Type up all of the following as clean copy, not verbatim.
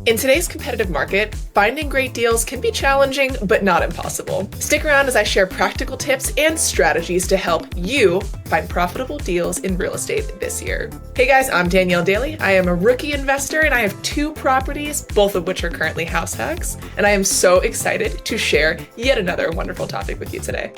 In today's competitive market, finding great deals can be challenging, but not impossible. Stick around as I share practical tips and strategies to help you find profitable deals in real estate this year. Hey guys, I'm Danielle Daly. I am a rookie investor and I have 2 properties, both of which are currently house hacks. And I am so excited to share yet another wonderful topic with you today.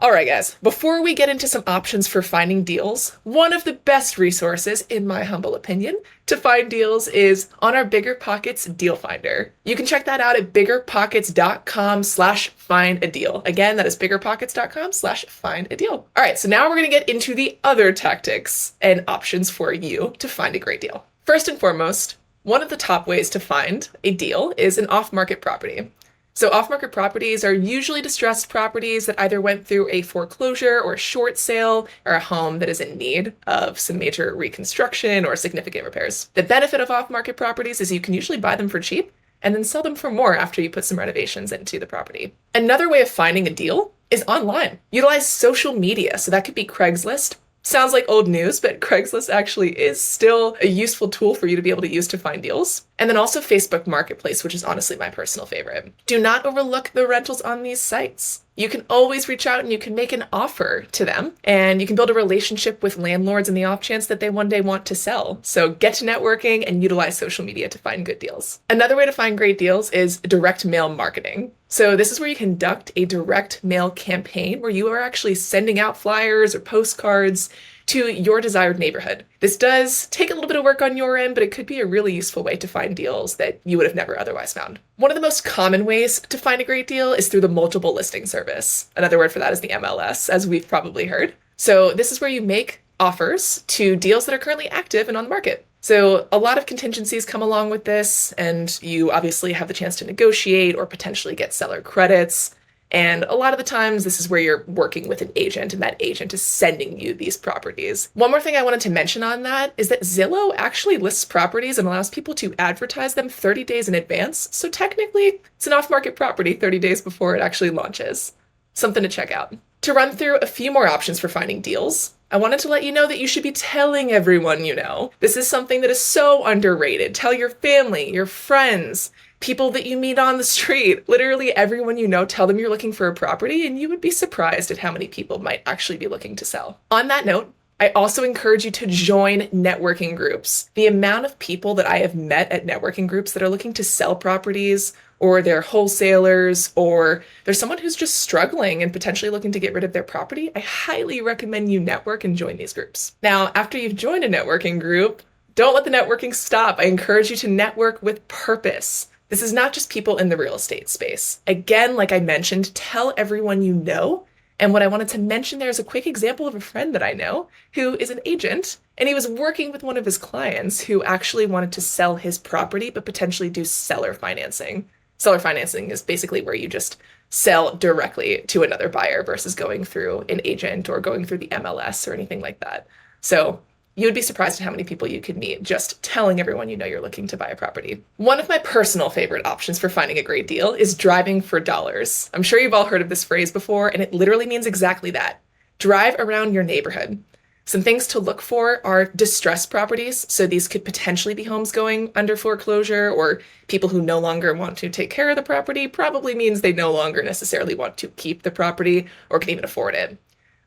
All right, guys, before we get into some options for finding deals, one of the best resources, in my humble opinion, to find deals is on our BiggerPockets Deal Finder. You can check that out at biggerpockets.com/findadeal. Again, that is biggerpockets.com/findadeal. All right, so now we're going to get into the other tactics and options for you to find a great deal. First and foremost, one of the top ways to find a deal is an off-market property. So off-market properties are usually distressed properties that either went through a foreclosure or a short sale or a home that is in need of some major reconstruction or significant repairs. The benefit of off-market properties is you can usually buy them for cheap and then sell them for more after you put some renovations into the property. Another way of finding a deal is online. Utilize social media. So that could be Craigslist. Sounds like old news, but Craigslist actually is still a useful tool for you to be able to use to find deals. And then also Facebook Marketplace, which is honestly my personal favorite. Do not overlook the rentals on these sites. You can always reach out and you can make an offer to them, and you can build a relationship with landlords in the off chance that they one day want to sell. So get to networking and utilize social media to find good deals. Another way to find great deals is direct mail marketing. So this is where you conduct a direct mail campaign where you are actually sending out flyers or postcards to your desired neighborhood. This does take a little bit of work on your end, but it could be a really useful way to find deals that you would have never otherwise found. One of the most common ways to find a great deal is through the multiple listing service. Another word for that is the MLS, as we've probably heard. So this is where you make offers to deals that are currently active and on the market. So a lot of contingencies come along with this, and you obviously have the chance to negotiate or potentially get seller credits. And a lot of the times, this is where you're working with an agent, and that agent is sending you these properties. One more thing I wanted to mention on that is that Zillow actually lists properties and allows people to advertise them 30 days in advance. So technically, it's an off-market property 30 days before it actually launches. Something to check out. To run through a few more options for finding deals, I wanted to let you know that you should be telling everyone you know. This is something that is so underrated. Tell your family, your friends, people that you meet on the street, literally everyone you know, tell them you're looking for a property, and you would be surprised at how many people might actually be looking to sell. On that note, I also encourage you to join networking groups. The amount of people that I have met at networking groups that are looking to sell properties, or they're wholesalers, or there's someone who's just struggling and potentially looking to get rid of their property, I highly recommend you network and join these groups. Now, after you've joined a networking group, don't let the networking stop. I encourage you to network with purpose. This is not just people in the real estate space. Again, like I mentioned, tell everyone you know. And what I wanted to mention there is a quick example of a friend that I know who is an agent, and he was working with one of his clients who actually wanted to sell his property, but potentially do seller financing. Seller financing is basically where you just sell directly to another buyer versus going through an agent or going through the MLS or anything like that. So you would be surprised at how many people you could meet just telling everyone you know you're looking to buy a property. One of my personal favorite options for finding a great deal is driving for dollars. I'm sure you've all heard of this phrase before, and it literally means exactly that. Drive around your neighborhood. Some things to look for are distressed properties. So these could potentially be homes going under foreclosure, or people who no longer want to take care of the property. Probably means they no longer necessarily want to keep the property or can even afford it.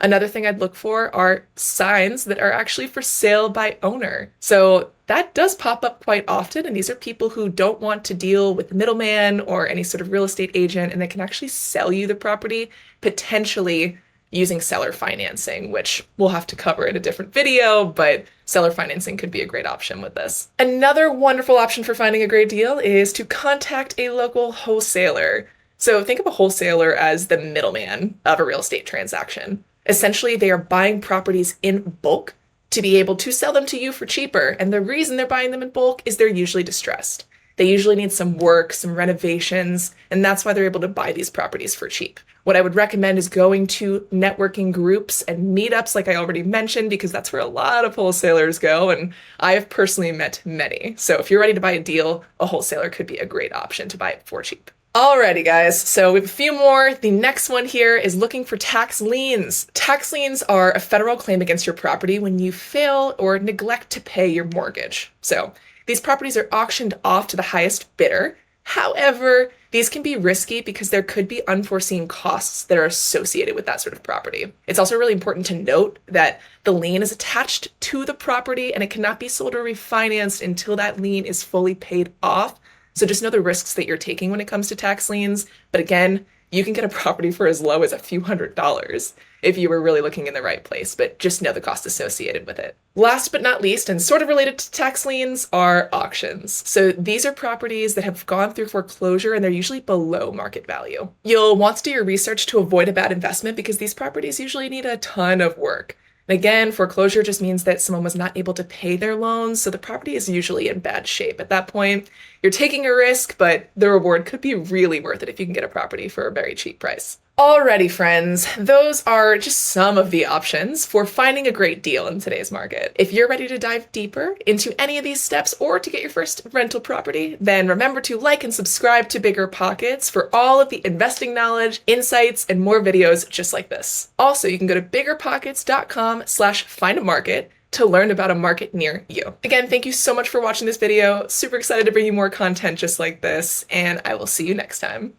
Another thing I'd look for are signs that are actually for sale by owner. So that does pop up quite often, and these are people who don't want to deal with the middleman or any sort of real estate agent, and they can actually sell you the property, potentially using seller financing, which we'll have to cover in a different video, but seller financing could be a great option with this. Another wonderful option for finding a great deal is to contact a local wholesaler. So think of a wholesaler as the middleman of a real estate transaction. Essentially, they are buying properties in bulk to be able to sell them to you for cheaper. And the reason they're buying them in bulk is they're usually distressed. They usually need some work, some renovations, and that's why they're able to buy these properties for cheap. What I would recommend is going to networking groups and meetups, like I already mentioned, because that's where a lot of wholesalers go, and I have personally met many. So if you're ready to buy a deal, a wholesaler could be a great option to buy it for cheap. Alrighty, guys, so we have a few more. The next one here is looking for tax liens. Tax liens are a federal claim against your property when you fail or neglect to pay your mortgage. So these properties are auctioned off to the highest bidder. However, these can be risky because there could be unforeseen costs that are associated with that sort of property. It's also really important to note that the lien is attached to the property and it cannot be sold or refinanced until that lien is fully paid off. So just know the risks that you're taking when it comes to tax liens. But again, you can get a property for as low as a few $100s if you were really looking in the right place, but just know the cost associated with it. Last but not least, and sort of related to tax liens, are auctions. So these are properties that have gone through foreclosure and they're usually below market value. You'll want to do your research to avoid a bad investment because these properties usually need a ton of work. And again, foreclosure just means that someone was not able to pay their loans, so the property is usually in bad shape. At that point, you're taking a risk, but the reward could be really worth it if you can get a property for a very cheap price. Alrighty, friends, those are just some of the options for finding a great deal in today's market. If you're ready to dive deeper into any of these steps or to get your first rental property, then remember to like and subscribe to BiggerPockets for all of the investing knowledge, insights, and more videos just like this. Also, you can go to biggerpockets.com/findamarket to learn about a market near you. Again, thank you so much for watching this video. Super excited to bring you more content just like this, and I will see you next time.